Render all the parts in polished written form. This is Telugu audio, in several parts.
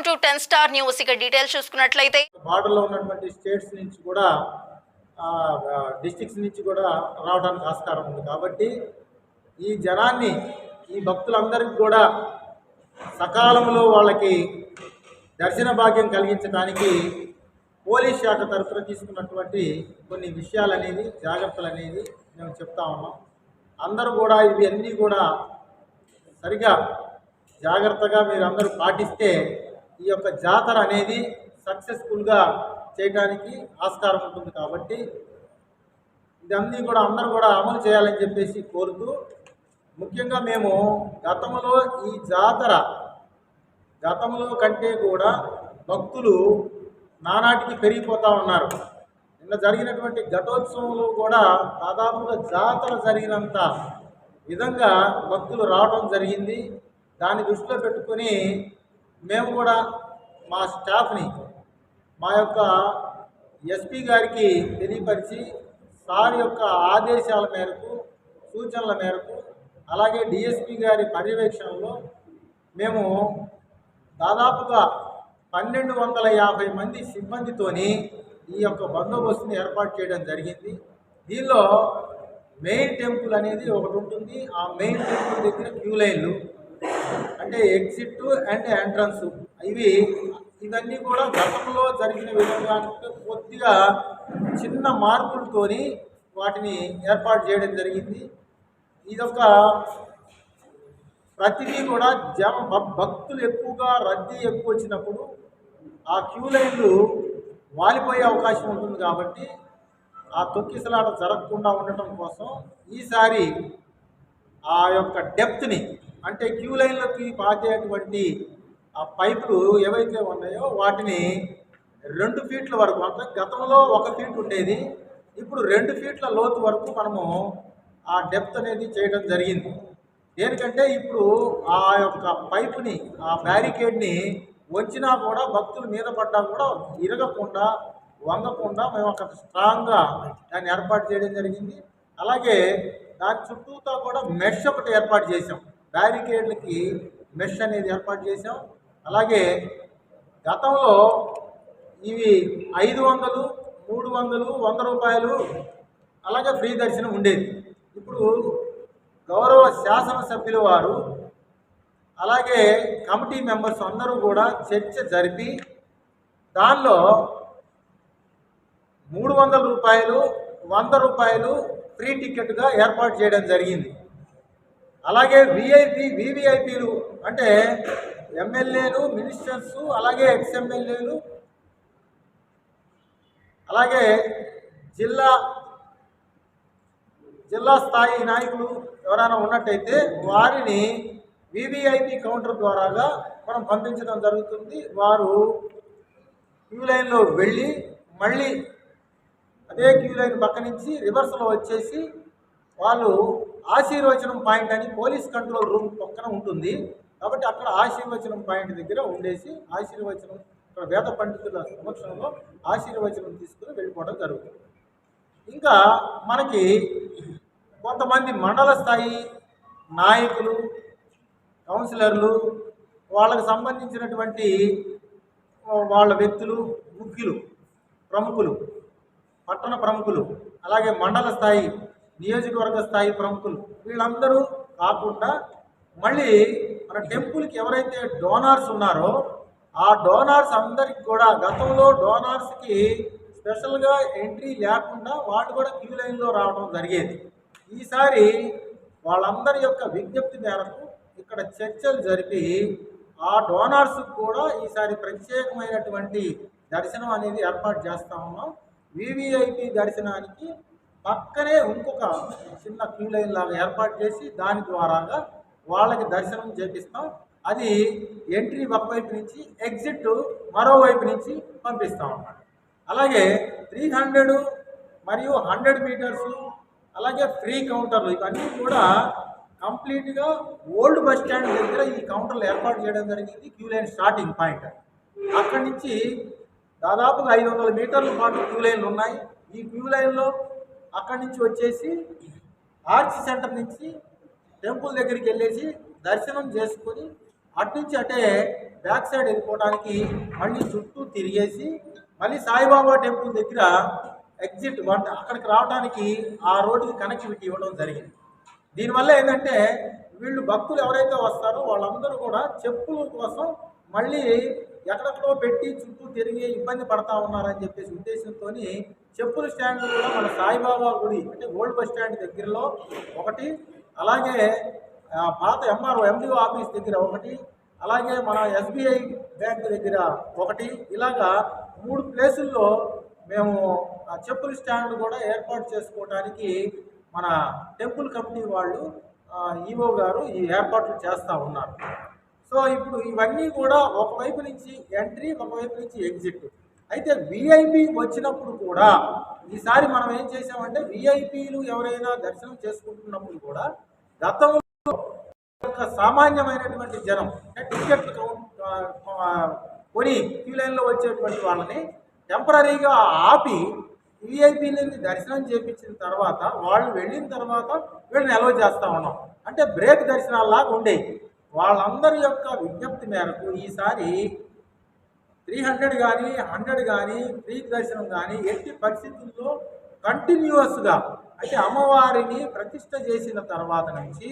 Welcome to 10 star news. ఇక డీటెయిల్స్ చూసుకున్నట్లయితే బార్డర్లో ఉన్నటువంటి స్టేట్స్ నుంచి కూడా డిస్ట్రిక్ట్స్ నుంచి కూడా రావడానికి ఆస్కారం ఉంది. కాబట్టి ఈ జనాన్ని, ఈ భక్తులందరికీ కూడా సకాలంలో వాళ్ళకి దర్శన భాగ్యం కలిగించడానికి పోలీస్ శాఖ తరఫున తీసుకున్నటువంటి కొన్ని విషయాలు అనేది, జాగ్రత్తలు అనేది మేము చెప్తా ఉన్నాం. అందరూ కూడా ఇవి అన్నీ కూడా సరిగా జాగ్రత్తగా మీరు అందరూ పాటిస్తే ఈ యొక్క జాతర అనేది సక్సెస్ఫుల్గా చేయడానికి ఆస్కారం ఉంటుంది. కాబట్టి ఇదన్నీ కూడా అందరూ కూడా అమలు చేయాలని చెప్పేసి కోరుతూ, ముఖ్యంగా మేము గతంలో ఈ జాతర గతంలో కంటే కూడా భక్తులు నానాటికి పెరిగిపోతూ ఉన్నారు. నిన్న జరిగినటువంటి ఘటోత్సవంలో కూడా దాదాపుగా జాతర జరిగినంత విధంగా భక్తులు రావడం జరిగింది. దాన్ని దృష్టిలో పెట్టుకొని మేము కూడా మా స్టాఫ్ని మా యొక్క ఎస్పీ గారికి తెలియపరిచి సార్ యొక్క ఆదేశాల మేరకు, సూచనల మేరకు, అలాగే డిఎస్పీ గారి పర్యవేక్షణలో మేము దాదాపుగా 1250 మంది సిబ్బందితోని ఈ యొక్క బందోబస్తుని ఏర్పాటు చేయడం జరిగింది. దీనిలో మెయిన్ టెంపుల్ అనేది ఒకటి ఉంటుంది. ఆ మెయిన్ టెంపుల్ దగ్గర క్యూ లైన్లు, అంటే ఎగ్జిట్ అండ్ ఎంట్రన్స్, ఇవన్నీ కూడా గతంలో జరిగిన విధంగా కొద్దిగా చిన్న మార్పులతోని వాటిని ఏర్పాటు చేయడం జరిగింది. ఇదొక ప్రతిదీ కూడా భక్తులు ఎక్కువగా రద్దీ ఎక్కువ వచ్చినప్పుడు ఆ క్యూ లైన్లు వాలిపోయే అవకాశం ఉంటుంది. కాబట్టి ఆ తొక్కిసలాట జరగకుండా ఉండటం కోసం ఈసారి ఆ యొక్క డెప్త్ని, అంటే క్యూ లైన్లోకి పాతేటువంటి ఆ పైపులు ఏవైతే ఉన్నాయో వాటిని 2 ఫీట్ల వరకు, అంటే గతంలో 1 ఫీట్ ఉండేది, ఇప్పుడు 2 ఫీట్ల లోతు వరకు మనము ఆ డెప్త్ అనేది చేయడం జరిగింది. దేనికంటే ఇప్పుడు ఆ యొక్క పైపుని, ఆ బ్యారికేడ్ని వంచినా కూడా భక్తుల మీద పడ్డా కూడా ఇరగకుండా, వంగకుండా మేము అక్కడ స్ట్రాంగ్గా దాన్ని ఏర్పాటు చేయడం జరిగింది. అలాగే దాని చుట్టూతో కూడా మెష్ ఒకటి ఏర్పాటు చేసాం. బ్యారికేడ్లకి మెష్ అనేది ఏర్పాటు చేసాం. అలాగే గతంలో ఇవి 500, 300, 100 రూపాయలు అలాగే ఫ్రీ దర్శనం ఉండేది. ఇప్పుడు గౌరవ శాసనసభ్యుల వారు అలాగే కమిటీ మెంబర్స్ అందరూ కూడా చర్చ జరిపి దానిలో 300 రూపాయలు, 100 రూపాయలు ఫ్రీ టికెట్గా ఏర్పాటు చేయడం జరిగింది. అలాగే వివిఐపీలు అంటే ఎమ్మెల్యేలు, మినిస్టర్స్, అలాగే ఎక్స్ఎమ్మెల్యేలు, అలాగే జిల్లా స్థాయి నాయకులు ఎవరైనా ఉన్నట్టయితే వారిని వివిఐపి కౌంటర్ ద్వారాగా మనం పంపించడం జరుగుతుంది. వారు క్యూ లైన్లో వెళ్ళి మళ్ళీ అదే క్యూ లైన్ పక్క నుంచి రివర్స్లో వచ్చేసి వాళ్ళు ఆశీర్వచనం పాయింట్ అని పోలీస్ కంట్రోల్ రూమ్ పక్కన ఉంటుంది. కాబట్టి అక్కడ ఆశీర్వచనం పాయింట్ దగ్గర ఉండేసి ఆశీర్వచనం, ఇక్కడ వేద పండితుల సమక్షంలో ఆశీర్వచనం తీసుకుని వెళ్ళిపోవడం జరుగుతుంది. ఇంకా మనకి కొంతమంది మండల స్థాయి నాయకులు, కౌన్సిలర్లు, వాళ్ళకు సంబంధించినటువంటి వాళ్ళ వ్యక్తులు, ముఖ్యులు, ప్రముఖులు, పట్టణ ప్రముఖులు, అలాగే మండల స్థాయి, నియోజకవర్గ స్థాయి ప్రముఖులు, వీళ్ళందరూ కాకుండా మళ్ళీ మన టెంపుల్కి ఎవరైతే డోనార్స్ ఉన్నారో ఆ డోనార్స్ అందరికి కూడా, గతంలో డోనార్స్కి స్పెషల్గా ఎంట్రీ లేకుండా వాళ్ళు కూడా క్యూ లైన్లో రావడం జరిగేది. ఈసారి వాళ్ళందరి యొక్క విజ్ఞప్తి మేరకు ఇక్కడ చర్చలు జరిపి ఆ డోనార్స్కి కూడా ఈసారి ప్రత్యేకమైనటువంటి దర్శనం అనేది ఏర్పాటు చేస్తూ ఉన్నాం. వివిఐపి దర్శనానికి పక్కనే ఇంకొక చిన్న క్యూ లైన్ లాగా ఏర్పాటు చేసి దాని ద్వారాగా వాళ్ళకి దర్శనం చేపిస్తాం. అది ఎంట్రీ ఒకవైపు నుంచి, ఎగ్జిట్ మరోవైపు నుంచి పంపిస్తాం అన్నమాట. అలాగే 300 మరియు 100 మీటర్సు, అలాగే ఫ్రీ కౌంటర్లు, ఇవన్నీ కూడా కంప్లీట్గా ఓల్డ్ బస్ స్టాండ్ దగ్గర ఈ కౌంటర్లు ఏర్పాటు చేయడం జరిగింది. క్యూ లైన్ స్టార్టింగ్ పాయింట్ అక్కడి నుంచి దాదాపుగా 500 మీటర్ల పాటు క్యూ లైన్లు ఉన్నాయి. ఈ క్యూ లైన్లో అక్కడి నుంచి వచ్చేసి ఆర్చ్ సెంటర్ నుంచి టెంపుల్ దగ్గరికి వెళ్ళేసి దర్శనం చేసుకొని అట్నుంచి అంటే బ్యాక్ సైడ్ వెళ్ళిపోవడానికి మళ్ళీ చుట్టూ తిరిగేసి మళ్ళీ సాయిబాబా టెంపుల్ దగ్గర ఎగ్జిట్ వంట అక్కడికి రావడానికి ఆ రోడ్డుకి కనెక్టివిటీ ఇవ్వడం జరిగింది. దీనివల్ల ఏంటంటే వీళ్ళు భక్తులు ఎవరైతే వస్తారో వాళ్ళందరూ కూడా చెప్పుల కోసం మళ్ళీ ఎక్కడెక్కడో పెట్టి చుట్టూ తిరిగి ఇబ్బంది పడతా ఉన్నారని చెప్పేసి ఉద్దేశంతో చెప్పుల స్టాండ్ కూడా మన సాయిబాబా గుడి అంటే ఓల్డ్ బస్ స్టాండ్ దగ్గరలో ఒకటి, అలాగే పాత ఎండిఓ ఆఫీస్ దగ్గర ఒకటి, అలాగే మన ఎస్బీఐ బ్యాంక్ దగ్గర ఒకటి, ఇలాగా 3 ప్లేసుల్లో మేము ఆ చెప్పుల స్టాండ్ కూడా ఏర్పాటు చేసుకోవడానికి మన టెంపుల్ కమిటీ వాళ్ళు ఈవో గారు ఈ ఏర్పాట్లు చేస్తూ ఉన్నారు. సో ఇప్పుడు ఇవన్నీ కూడా ఒకవైపు నుంచి ఎంట్రీ, ఒకవైపు నుంచి ఎగ్జిట్. అయితే విఐపి వచ్చినప్పుడు కూడా ఈసారి మనం ఏం చేసామంటే విఐపీలు ఎవరైనా దర్శనం చేసుకుంటున్నప్పుడు కూడా గతంలో సామాన్యమైనటువంటి జనం టికెట్లు కొని క్యూ లైన్లో వచ్చేటువంటి వాళ్ళని టెంపరీగా ఆపి విఐపీలని దర్శనం చేయించిన తర్వాత వాళ్ళు వెళ్ళిన తర్వాత వీళ్ళని అలౌ చేస్తూ ఉన్నాం. అంటే బ్రేక్ దర్శనాల్లాగా ఉండేవి. వాళ్ళందరి యొక్క విజ్ఞప్తి మేరకు ఈసారి 300 కానీ 100 కానీ ఫ్రీ దర్శనం కానీ ఎట్టి పరిస్థితుల్లో కంటిన్యూస్గా అంటే అమ్మవారిని ప్రతిష్ట చేసిన తర్వాత నుంచి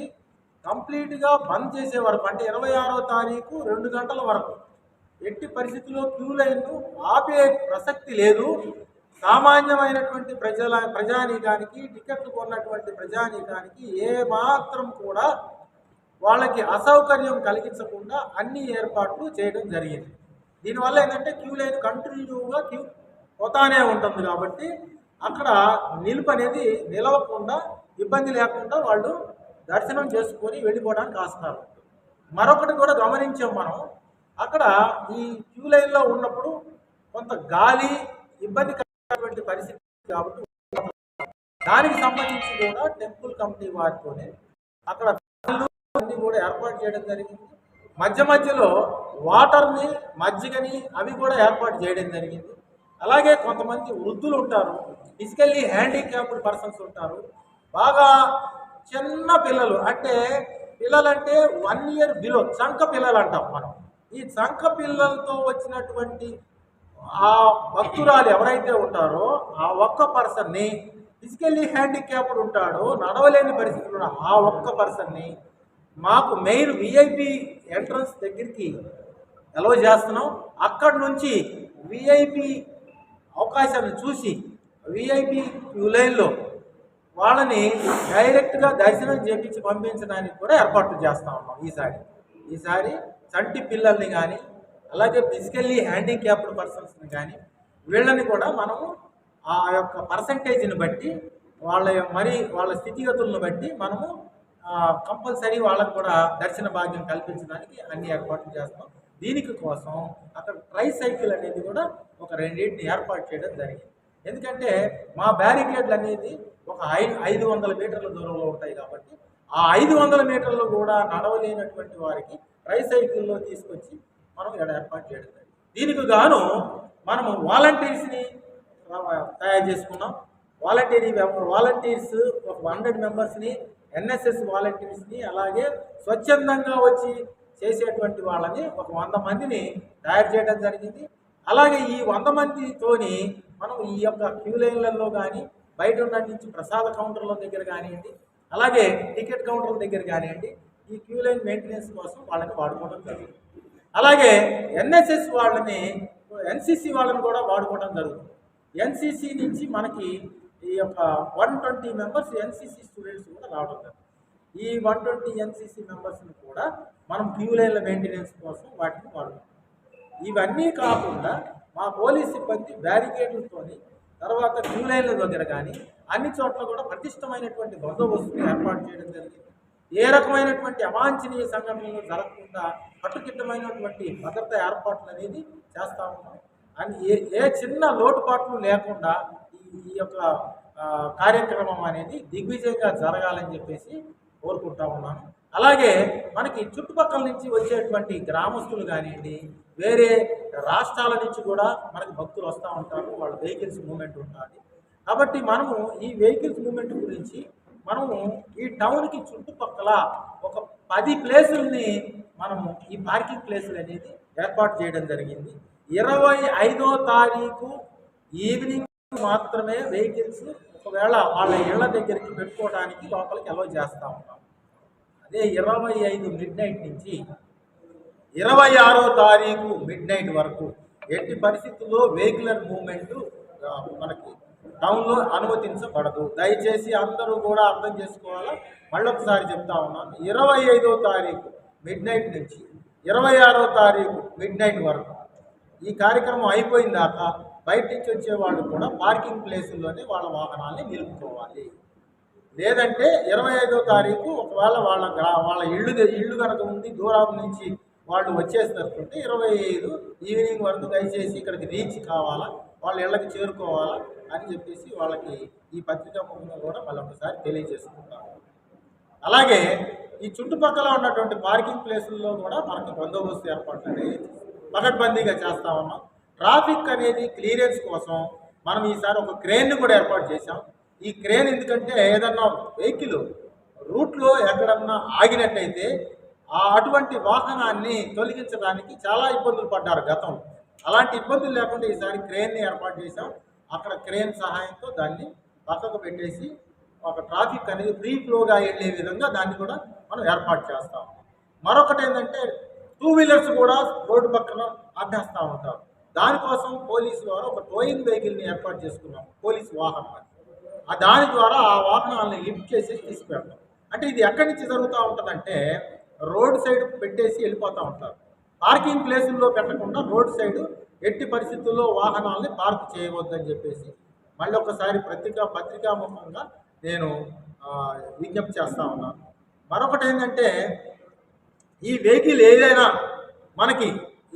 కంప్లీట్గా బంద్ చేసే వరకు అంటే 26వ తారీఖు 2 గంటల వరకు ఎట్టి పరిస్థితుల్లో క్యూ లైన్ను ఆపే ప్రసక్తి లేదు. సామాన్యమైనటువంటి ప్రజానీకానికి టికెట్లు కొన్నటువంటి ప్రజానీకానికి ఏ మాత్రం కూడా వాళ్ళకి అసౌకర్యం కలిగించకుండా అన్ని ఏర్పాట్లు చేయడం జరిగింది. దీనివల్ల ఏంటంటే క్యూ లైన్ కంటిన్యూగా క్యూ పోతానే ఉంటుంది కాబట్టి అక్కడ నిలుపు అనేది నిలవకుండా ఇబ్బంది లేకుండా వాళ్ళు దర్శనం చేసుకొని వెళ్ళిపోవడానికి ఆస్కారం. మరొకటి కూడా గమనించాం మనం, అక్కడ ఈ క్యూ లైన్లో ఉన్నప్పుడు కొంత గాలి ఇబ్బంది కలిగినటువంటి పరిస్థితి కాబట్టి దానికి సంబంధించి కూడా టెంపుల్ కమిటీ వారితోనే అక్కడ అన్ని కూడా ఏర్పాటు చేయడం జరిగింది. మధ్య మధ్యలో వాటర్ని, మజ్జిగని అవి కూడా ఏర్పాటు చేయడం జరిగింది. అలాగే కొంతమంది వృద్ధులు ఉంటారు, ఫిజికల్లీ హ్యాండిక్యాప్డ్ పర్సన్స్ ఉంటారు, బాగా చిన్న పిల్లలు అంటే పిల్లలంటే 1 year బిలో చంక పిల్లలు అంటాం మనం. ఈ చంక పిల్లలతో వచ్చినటువంటి ఆ భక్తురాలు ఎవరైతే ఉంటారో ఆ ఒక్క పర్సన్ని, ఫిజికల్లీ హ్యాండిక్యాప్డ్ ఉంటాడో నడవలేని పరిస్థితుల్లో ఆ ఒక్క పర్సన్ని మాకు మెయిన్ విఐపి ఎంట్రన్స్ దగ్గరికి అలౌ చేస్తున్నాం. అక్కడి నుంచి విఐపి అవకాశాన్ని చూసి విఐపి క్యూ లైన్లో వాళ్ళని డైరెక్ట్గా దర్శనం చేయించి పంపించడానికి కూడా ఏర్పాట్లు చేస్తూ ఉన్నాం. ఈసారి చంటి పిల్లల్ని కానీ అలాగే ఫిజికల్లీ హ్యాండిక్యాప్డ్ పర్సన్స్ని కానీ వీళ్ళని కూడా మనము ఆ యొక్క పర్సంటేజ్ని బట్టి వాళ్ళ స్థితిగతులను బట్టి మనము కంపల్సరీ వాళ్ళకు కూడా దర్శన భాగ్యం కల్పించడానికి అన్ని ఏర్పాట్లు చేస్తాం. దీనికి కోసం అక్కడ ట్రైసైకిల్ అనేది కూడా ఒక 2 ఏర్పాటు చేయడం జరిగింది. ఎందుకంటే మా బ్యారికేడ్లు అనేది ఒక 500 మీటర్ల దూరంలో ఉంటాయి కాబట్టి ఆ 500 మీటర్లు కూడా నడవలేనటువంటి వారికి ట్రైసైకిల్లో తీసుకొచ్చి మనం ఇక్కడ ఏర్పాటు చేయడం జరిగింది. దీనికి గాను మనము వాలంటీర్స్ని తయారు చేసుకున్నాం. వాలంటీర్స్ ఒక 100 మెంబర్స్ని, ఎన్ఎస్ఎస్ వాలంటీర్స్ని, అలాగే స్వచ్ఛందంగా వచ్చి చేసేటువంటి వాళ్ళని ఒక 100 మందిని తయారు చేయడం జరిగింది. అలాగే ఈ 100 మందితోని మనం ఈ యొక్క క్యూ లైన్లలో కానీ బయట ఉన్న నుంచి ప్రసాద కౌంటర్ల దగ్గర కానివ్వండి, అలాగే టికెట్ కౌంటర్ల దగ్గర కానివ్వండి, ఈ క్యూ లైన్ మెయింటెనెన్స్ కోసం వాళ్ళని వాడుకోవడం జరుగుతుంది. అలాగే ఎన్ఎస్ఎస్ వాళ్ళని, ఎన్సిసి వాళ్ళని కూడా వాడుకోవడం జరుగుతుంది. ఎన్సిసి నుంచి మనకి ఈ యొక్క 120 మెంబర్స్ ఎన్సిసి స్టూడెంట్స్ కూడా రావడం జరుగుతుంది. ఈ 120 ఎన్సిసి మెంబర్స్ని కూడా మనం క్యూ లైన్ల మెయింటెనెన్స్ కోసం వాటిని వాడుకుంటాం. ఇవన్నీ కాకుండా మా పోలీస్ సిబ్బంది బ్యారికేడ్లతోని తర్వాత క్యూ లైన్ల దగ్గర కానీ అన్ని చోట్ల కూడా పటిష్టమైనటువంటి బందోబస్తుని ఏర్పాటు చేయడం జరిగింది. ఏ రకమైనటువంటి అవాంఛనీయ సంఘటనలు జరగకుండా కట్టుదిట్టమైనటువంటి భద్రతా ఏర్పాట్లు అనేది చేస్తూ ఉన్నాం. అని ఏ చిన్న లోటుపాట్లు లేకుండా ఈ యొక్క కార్యక్రమం అనేది దిగ్విజయంగా జరగాలని చెప్పేసి కోరుకుంటా ఉన్నాను. అలాగే మనకి చుట్టుపక్కల నుంచి వచ్చేటువంటి గ్రామస్తులు కానివ్వండి, వేరే రాష్ట్రాల నుంచి కూడా మనకి భక్తులు వస్తూ ఉంటారు, వాళ్ళ వెహికల్స్ మూవ్మెంట్ ఉంటుంది. కాబట్టి మనము ఈ వెహికల్స్ మూవ్మెంట్ గురించి మనము ఈ టౌన్కి చుట్టుపక్కల ఒక 10 ప్లేసుల్ని మనము ఈ పార్కింగ్ ప్లేసులు అనేది ఏర్పాటు చేయడం జరిగింది. 25వ తారీఖు ఈవినింగ్ మాత్రమే వెహికల్స్ ఒకవేళ వాళ్ళ ఇళ్ల దగ్గరికి పెట్టుకోవడానికి లోపలికి అలౌ చేస్తూ ఉన్నాం. అదే 25 మిడ్ నైట్ నుంచి 26వ తారీఖు మిడ్ నైట్ వరకు ఎట్టి పరిస్థితుల్లో వెహికులర్ మూవ్మెంట్ మనకి టౌన్లో అనుమతించబడదు. దయచేసి అందరూ కూడా అర్థం చేసుకోవాలా. మళ్ళొకసారి చెప్తా ఉన్నాను, 25వ తారీఖు మిడ్ నైట్ నుంచి 26వ తారీఖు మిడ్ నైట్ వరకు ఈ కార్యక్రమం అయిపోయిన దాకా బయట నుంచి వచ్చే వాళ్ళు కూడా పార్కింగ్ ప్లేసుల్లోనే వాళ్ళ వాహనాన్ని నిలుపుకోవాలి. లేదంటే 25వ తారీఖు ఒకవేళ వాళ్ళ ఇల్లు కనుక ఉంది, దూరం నుంచి వాళ్ళు వచ్చేసినట్టుంటే 25 ఈవినింగ్ వరకు దయచేసి ఇక్కడికి రీచ్ కావాలా, వాళ్ళ ఇళ్ళకి చేరుకోవాలా అని చెప్పేసి వాళ్ళకి ఈ పత్రికా ముఖంగా కూడా మళ్ళీ ఒకసారి తెలియజేసుకుంటాం. అలాగే ఈ చుట్టుపక్కల ఉన్నటువంటి పార్కింగ్ ప్లేసుల్లో కూడా మనకి బందోబస్తు ఏర్పాట్లు అనేది పకడ్బందీగా చేస్తా ఉన్నాం. ట్రాఫిక్ అనేది క్లియరెన్స్ కోసం మనం ఈసారి ఒక క్రేన్ను కూడా ఏర్పాటు చేశాం. ఈ క్రేన్ ఎందుకంటే ఏదన్నా వెహికల్ రూట్లో ఎక్కడన్నా ఆగినట్టయితే అటువంటి వాహనాన్ని తొలగించడానికి చాలా ఇబ్బందులు పడ్డారు గతంలో. అలాంటి ఇబ్బందులు లేకుండా ఈసారి క్రేన్ని ఏర్పాటు చేశాం. అక్కడ క్రేన్ సహాయంతో దాన్ని పక్కకు పెట్టేసి ఒక ట్రాఫిక్ అనేది ఫ్రీ ఫ్లోగా వెళ్ళే విధంగా దాన్ని కూడా మనం ఏర్పాటు చేస్తాం. మరొకటి ఏంటంటే 2 వీలర్స్ కూడా రోడ్డు పక్కన ఆపేస్తూ ఉంటారు. దానికోసం పోలీసు ద్వారా ఒక టోయింగ్ వెహికల్ని ఏర్పాటు చేసుకున్నాం, పోలీసు వాహనం. దాని ద్వారా ఆ వాహనాలను లిఫ్ట్ చేసి తీసుకువెళ్తాం. అంటే ఇది ఎక్కడి నుంచి జరుగుతూ ఉంటుందంటే రోడ్ సైడ్ పెట్టేసి వెళ్ళిపోతూ ఉంటారు. పార్కింగ్ ప్లేసుల్లో పెట్టకుండా రోడ్ సైడ్ ఎట్టి పరిస్థితుల్లో వాహనాలని పార్క్ చేయవద్దని చెప్పేసి మళ్ళీ ఒకసారి పత్రికాముఖంగా నేను విజ్ఞప్తి చేస్తూ ఉన్నాను. మరొకటి ఏంటంటే ఈ వెహికల్ ఏదైనా మనకి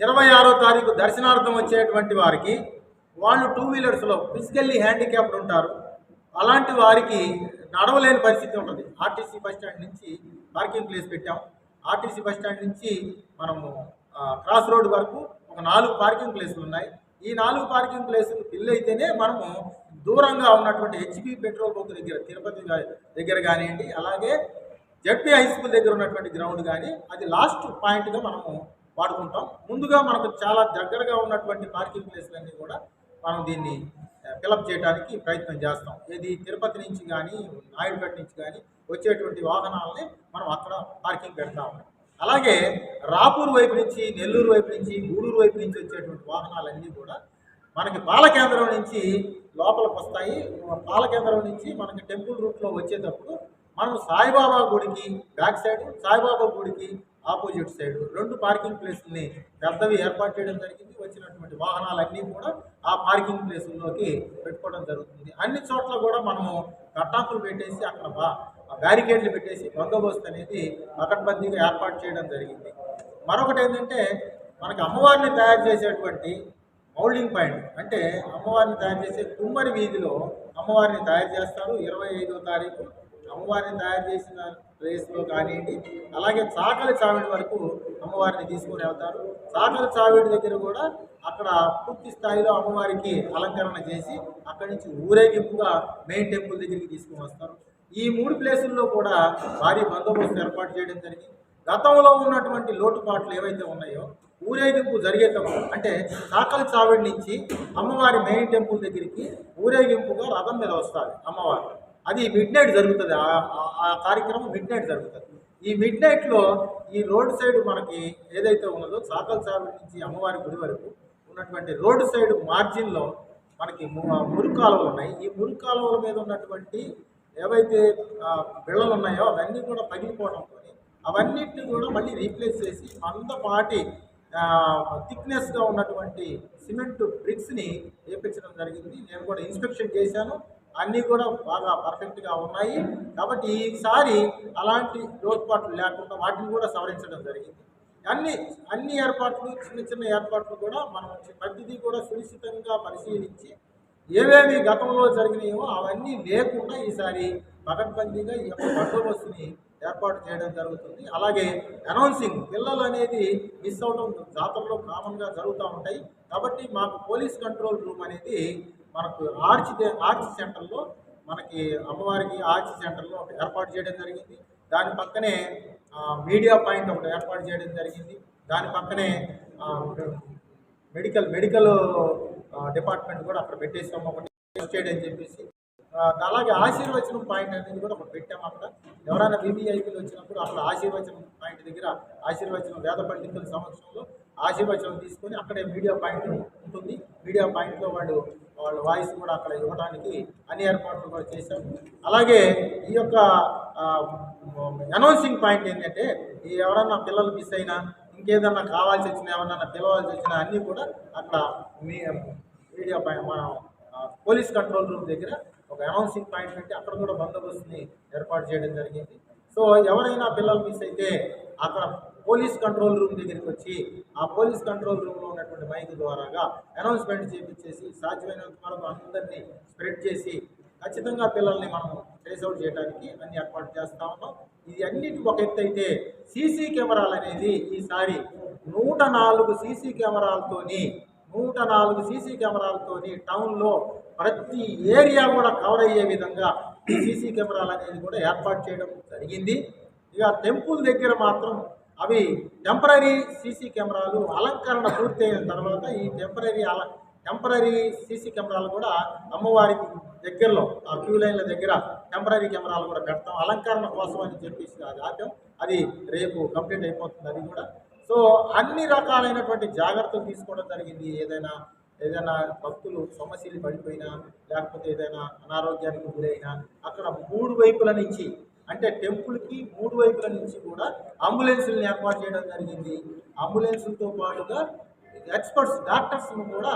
26వ తారీఖు దర్శనార్థం వచ్చేటువంటి వారికి వాళ్ళు 2 వీలర్స్లో ఫిజికల్లీ హ్యాండిక్యాప్డ్ ఉంటారు. అలాంటి వారికి నడవలేని పరిస్థితి ఉంటుంది. ఆర్టీసీ బస్టాండ్ నుంచి పార్కింగ్ ప్లేస్ పెట్టాం. ఆర్టీసీ బస్టాండ్ నుంచి మనము క్రాస్ రోడ్ వరకు ఒక 4 పార్కింగ్ ప్లేసులు ఉన్నాయి. ఈ 4 పార్కింగ్ ప్లేసులు ఫిల్ అయితేనే మనము దూరంగా ఉన్నటువంటి హెచ్పి పెట్రోల్ బంక్ దగ్గర తిరుపతి దగ్గర కానివ్వండి, అలాగే జడ్పీ హై స్కూల్ దగ్గర ఉన్నటువంటి గ్రౌండ్ కానీ అది లాస్ట్ పాయింట్గా మనము వాడుకుంటాం. ముందుగా మనకు చాలా దగ్గరగా ఉన్నటువంటి పార్కింగ్ ప్లేస్లన్నీ కూడా మనం దీన్ని ఫిలప్ చేయడానికి ప్రయత్నం చేస్తాం. ఇది తిరుపతి నుంచి కానీ నాయుడుపేట నుంచి కానీ వచ్చేటువంటి వాహనాలని మనం అక్కడ పార్కింగ్ పెడతాం. అలాగే రాపూర్ వైపు నుంచి, నెల్లూరు వైపు నుంచి, గూడూరు వైపు నుంచి వచ్చేటువంటి వాహనాలన్నీ కూడా మనకి పాలకేంద్రం నుంచి లోపలికి వస్తాయి. పాలకేంద్రం నుంచి మనకి టెంపుల్ రూట్లో వచ్చేటప్పుడు మనం సాయిబాబా గుడికి బ్యాక్ సైడ్, సాయిబాబా గుడికి ఆపోజిట్ సైడ్ 2 పార్కింగ్ ప్లేసుల్ని పెద్దవి ఏర్పాటు చేయడం జరిగింది. వచ్చినటువంటి వాహనాలన్నీ కూడా ఆ పార్కింగ్ ప్లేసుల్లోకి పెట్టుకోవడం జరుగుతుంది. అన్ని చోట్ల కూడా మనము కట్టాకులు పెట్టేసి అక్కడ బ్యారికేడ్లు పెట్టేసి బందోబస్తు అనేది పకడ్బందీగా ఏర్పాటు చేయడం జరిగింది. మరొకటి ఏంటంటే మనకి అమ్మవారిని తయారు చేసేటువంటి మౌల్డింగ్ పాయింట్, అంటే అమ్మవారిని తయారు చేసే కుమ్మరి వీధిలో అమ్మవారిని తయారు చేస్తారు. 25వ తారీఖు అమ్మవారిని తయారు చేసిన ప్లేస్లో కానివ్వండి, అలాగే చాకలి చావిడి వరకు అమ్మవారిని తీసుకొని వెళ్తారు. చాకలి చావిడి దగ్గర కూడా అక్కడ పూర్తి స్థాయిలో అమ్మవారికి అలంకరణ చేసి అక్కడి నుంచి ఊరేగింపుగా మెయిన్ టెంపుల్ దగ్గరికి తీసుకుని వస్తారు. ఈ 3 ప్లేసుల్లో కూడా భారీ బందోబస్తు ఏర్పాటు చేయడం జరిగింది. గతంలో ఉన్నటువంటి లోటుపాట్లు ఏవైతే ఉన్నాయో ఊరేగింపు జరిగేటప్పుడు అంటే చాకలి చావిడి నుంచి అమ్మవారి మెయిన్ టెంపుల్ దగ్గరికి ఊరేగింపుగా రథం మీద వస్తారు అమ్మవారు. అది మిడ్ నైట్ జరుగుతుంది. ఆ కార్యక్రమం మిడ్ నైట్ జరుగుతుంది. ఈ మిడ్ నైట్లో ఈ రోడ్ సైడ్ మనకి ఏదైతే ఉన్నదో చాకలి చావిడి నుంచి అమ్మవారి గుడి వరకు ఉన్నటువంటి రోడ్ సైడ్ మార్జిన్లో మనకి మురుకాలువలు ఉన్నాయి. ఈ మురుకాలువల మీద ఉన్నటువంటి ఏవైతే బిళ్ళలు ఉన్నాయో అవన్నీ కూడా పగిలిపోవడంతో అవన్నిటిని కూడా మళ్ళీ రీప్లేస్ చేసి మందపాటి థిక్నెస్గా ఉన్నటువంటి సిమెంట్ బ్రిక్స్ని వేయించడం జరిగింది. నేను కూడా ఇన్స్పెక్షన్ చేశాను, అన్నీ కూడా బాగా పర్ఫెక్ట్గా ఉన్నాయి. కాబట్టి ఈసారి అలాంటి లోటుపాట్లు లేకుండా వాటిని కూడా సవరించడం జరిగింది. అన్ని ఏర్పాట్లు, చిన్న ఏర్పాట్లు కూడా మనం ప్రతిదీ కూడా సునిశ్చితంగా పరిశీలించి ఏవేవి గతంలో జరిగినాయో అవన్నీ లేకుండా ఈసారి పకడ్బందీగా ఈ యొక్క బందోబస్తుని ఏర్పాటు చేయడం జరుగుతుంది. అలాగే అనౌన్సింగ్ పిల్లలు అనేది మిస్ అవడం జాతరలో కామన్గా జరుగుతూ ఉంటాయి. కాబట్టి మాకు పోలీస్ కంట్రోల్ రూమ్ అనేది మనకు ఆర్చ్ సెంటర్లో మనకి అమ్మవారికి ఆర్చ్ సెంటర్లో ఏర్పాటు చేయడం జరిగింది. దాని పక్కనే మీడియా పాయింట్ ఒకటి ఏర్పాటు చేయడం జరిగింది. దాని పక్కనే ఆ, మెడికల్ డిపార్ట్మెంట్ కూడా అక్కడ పెట్టేసాము, ఒకటి ఎస్టేట్ అని చెప్పేసి. అలాగే ఆశీర్వచనం పాయింట్ అనేది కూడా ఒకటి పెట్టాము. అక్కడ ఎవరైనా వివిఐపీలు వచ్చినప్పుడు అక్కడ ఆశీర్వచనం పాయింట్ దగ్గర ఆశీర్వచనం వేద పండితుల సమక్షంలో ఆశీర్వచనం తీసుకొని అక్కడే మీడియా పాయింట్ ఉంటుంది. మీడియా పాయింట్లో వాళ్ళ వాయిస్ కూడా అక్కడ ఇవ్వడానికి అన్ని ఏర్పాట్లు కూడా చేశాము. అలాగే ఈ యొక్క అనౌన్సింగ్ పాయింట్ ఏంటంటే, ఈ ఎవరన్నా పిల్లలు మిస్ అయినా, ఇంకేదన్నా కావాల్సి వచ్చినా, ఎవరన్నా పిలవాల్సి వచ్చినా అన్నీ కూడా అక్కడ మీడియా పాయింట్ మన పోలీస్ కంట్రోల్ రూమ్ దగ్గర ఒక అనౌన్సింగ్ పాయింట్ పెట్టి అక్కడ కూడా బందోబస్తుని ఏర్పాటు చేయడం జరిగింది. సో ఎవరైనా పిల్లలు మిస్ అయితే అక్కడ పోలీస్ కంట్రోల్ రూమ్ దగ్గరికి వచ్చి ఆ పోలీస్ కంట్రోల్ రూమ్లో ఉన్నటువంటి మైక్ ద్వారాగా అనౌన్స్మెంట్ చేపించేసి సాధ్యమైనంత వరకు అందరినీ స్ప్రెడ్ చేసి ఖచ్చితంగా పిల్లల్ని మనం ట్రేస్అవుట్ చేయడానికి అన్ని ఏర్పాటు చేస్తా ఉన్నాం. ఇది అన్నిటి ఒక ఎత్తు అయితే సీసీ కెమెరాలు అనేది ఈసారి 104 సీసీ కెమెరాలతోని టౌన్లో ప్రతి ఏరియా కూడా కవర్ అయ్యే విధంగా ఈ సీసీ కెమెరాలు అనేది కూడా ఏర్పాటు చేయడం జరిగింది. ఇక టెంపుల్ దగ్గర మాత్రం అవి టెంపరీ సీసీ కెమెరాలు అలంకరణ పూర్తయిన తర్వాత ఈ టెంపరీ సీసీ కెమెరాలు కూడా అమ్మవారికి దగ్గరలో ఆ క్యూ లైన్ల దగ్గర టెంపరీ కెమెరాలు కూడా పెడతాం, అలంకరణ కోసం అని చెప్పేసి అది ఆద్యం. అది రేపు కంప్లీట్ అయిపోతుంది అది కూడా. సో అన్ని రకాలైనటువంటి జాగ్రత్తలు తీసుకోవడం జరిగింది. ఏదైనా భక్తులు సమస్యలు పడిపోయినా, లేకపోతే ఏదైనా అనారోగ్యానికి గురైనా అక్కడ 3 వైపుల నుంచి, అంటే టెంపుల్కి 3 వైపుల నుంచి కూడా అంబులెన్సులను ఏర్పాటు చేయడం జరిగింది. అంబులెన్సులతో పాటుగా ఎక్స్పర్ట్స్ డాక్టర్స్ను కూడా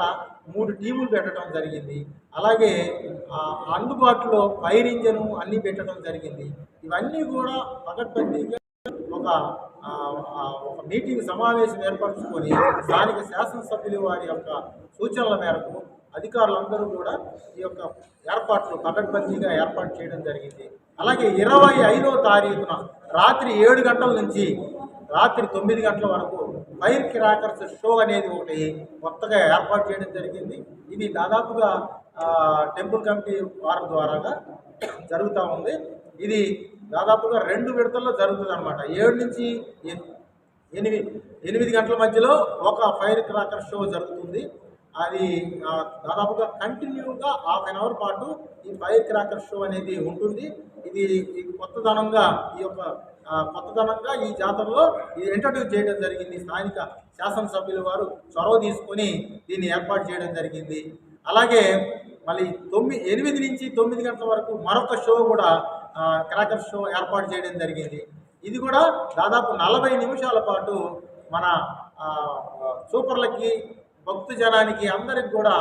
3 టీములు పెట్టడం జరిగింది. అలాగే అందుబాటులో ఫైర్ ఇంజను అన్నీ పెట్టడం జరిగింది. ఇవన్నీ కూడా పకడ్బందీగా ఒక మీటింగ్ సమావేశం ఏర్పరచుకొని స్థానిక శాసనసభ్యులు వారి యొక్క సూచనల మేరకు అధికారులందరూ కూడా ఈ యొక్క ఏర్పాట్లు పకడ్బందీగా ఏర్పాటు చేయడం జరిగింది. అలాగే 25వ తారీఖున రాత్రి 7 గంటల నుంచి రాత్రి 9 గంటల వరకు ఫైర్ క్రాకర్స్ షో అనేది ఒకటి కొత్తగా ఏర్పాటు చేయడం జరిగింది. ఇది దాదాపుగా టెంపుల్ కమిటీ వారి ద్వారాగా జరుగుతూ ఉంది. ఇది దాదాపుగా 2 విడతల్లో జరుగుతుంది అన్నమాట. 7 నుంచి 8 గంటల మధ్యలో ఒక ఫైర్ క్రాకర్ షో జరుగుతుంది. అది దాదాపుగా కంటిన్యూగా ½ అన్ అవర్ పాటు ఈ ఫైర్ క్రాకర్ షో అనేది ఉంటుంది. ఇది కొత్తదనంగా ఈ జాతరలో ఇది ఇంట్రడ్యూస్ చేయడం జరిగింది. స్థానిక శాసనసభ్యుల వారు చొరవ తీసుకొని దీన్ని ఏర్పాటు చేయడం జరిగింది. అలాగే మళ్ళీ 8 నుంచి 9 గంటల వరకు మరొక షో కూడా క్రాకర్ షో ఏర్పాటు చేయడం జరిగింది. ఇది కూడా దాదాపు 40 నిమిషాల పాటు మన సూపర్లకి, భక్తు జనానికి అందరికి కూడా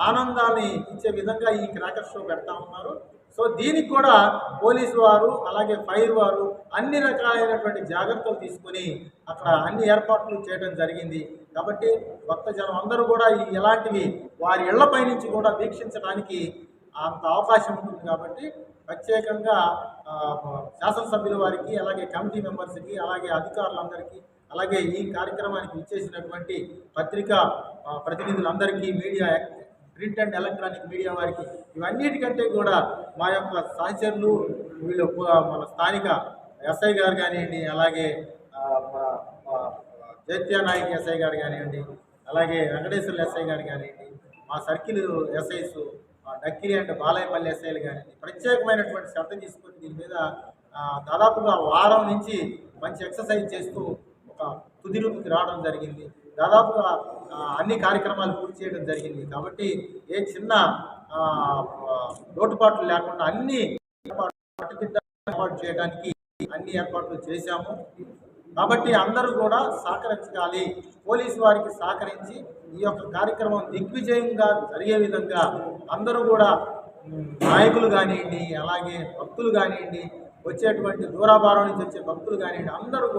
ఆనందాన్ని ఇచ్చే విధంగా ఈ క్రాకర్ షో పెడతా ఉన్నారు. సో దీనికి కూడా పోలీసు వారు అలాగే ఫైర్ వారు అన్ని రకాలైనటువంటి జాగ్రత్తలు తీసుకొని అక్కడ అన్ని ఏర్పాట్లు చేయడం జరిగింది. కాబట్టి భక్త జనం అందరూ కూడా ఇలాంటివి వారి ఇళ్లపై నుంచి కూడా వీక్షించడానికి అంత అవకాశం ఉంటుంది. కాబట్టి ప్రత్యేకంగా శాసనసభ్యుల వారికి, అలాగే కమిటీ మెంబర్స్కి, అలాగే అధికారులందరికీ, అలాగే ఈ కార్యక్రమానికి ఇచ్చేసినటువంటి పత్రికా ప్రతినిధులందరికీ, media print and electronic media వారికి, ఇవన్నిటికంటే కూడా మా యొక్క సహచరులు మన స్థానిక ఎస్ఐ గారు కానివ్వండి, అలాగే జైత్య నాయక్ ఎస్ఐ గారు కానివ్వండి, అలాగే వెంకటేశ్వర ఎస్ఐ గారు కానివ్వండి, మా సర్కిల్ ఎస్ఐస్ డక్కిరి అండ్ బాలయపల్లి ఎస్ఐలు కానివ్వండి, ప్రత్యేకమైనటువంటి శ్రద్ధ తీసుకొని దీని మీద దాదాపుగా వారం నుంచి మంచి ఎక్సర్సైజ్ చేస్తూ ఒక తుది రూపుకి రావడం జరిగింది. దాదాపుగా అన్ని కార్యక్రమాలు పూర్తి చేయడం జరిగింది. కాబట్టి ఏ చిన్న లోటుపాట్లు లేకుండా అన్ని ఏర్పాటు చేయడానికి అన్ని ఏర్పాట్లు చేశాము. కాబట్టి అందరూ కూడా సహకరించాలి. పోలీసు వారికి సహకరించి ఈ యొక్క కార్యక్రమం దిగ్విజయంగా జరిగే విధంగా అందరూ కూడా నాయకులు కానివ్వండి, అలాగే భక్తులు కానివ్వండి, వచ్చేటువంటి దూరాభారం నుంచి వచ్చే భక్తులు కానివ్వండి, అందరూ కూడా